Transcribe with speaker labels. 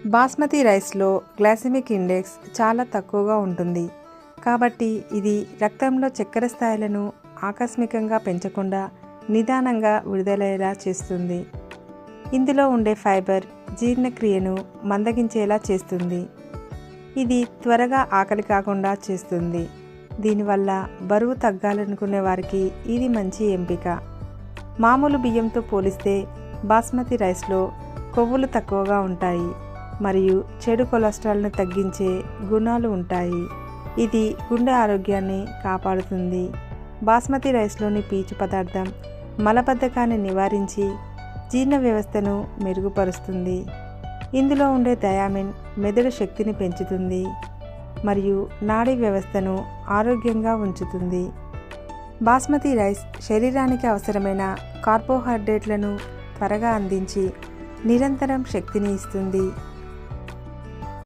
Speaker 1: బాస్మతి రైస్లో glycemic index చాలా తక్కువగా ఉంటుంది కాబట్టి ఇది రక్తంలో చక్కెర స్థాయిలను ఆకస్మికంగా పెంచకుండా నిదానంగా విడుదలయ్యేలా చేస్తుంది. ఇందులో ఉండే ఫైబర్ జీర్ణక్రియను మందగించేలా చేస్తుంది. ఇది త్వరగా ఆకలి కాకుండా చేస్తుంది. దీనివల్ల బరువు తగ్గాలనుకునే వారికి ఇది మంచి ఎంపిక. మామూలు బియ్యంతో పోలిస్తే బాస్మతి రైస్లో కొవ్వులు తక్కువగా ఉంటాయి మరియు చెడు కొలెస్ట్రాల్ను తగ్గించే గుణాలు ఉంటాయి. ఇది గుండె ఆరోగ్యాన్ని కాపాడుతుంది. బాస్మతి రైస్లోని పీచు పదార్థం మలబద్ధకాన్ని నివారించి జీర్ణ వ్యవస్థను మెరుగుపరుస్తుంది. ఇందులో ఉండే థయామిన్ మెదడు శక్తిని పెంచుతుంది మరియు నాడీ వ్యవస్థను ఆరోగ్యంగా ఉంచుతుంది. బాస్మతి రైస్ శరీరానికి అవసరమైన కార్బోహైడ్రేట్లను త్వరగా అందించి నిరంతరం శక్తిని ఇస్తుంది.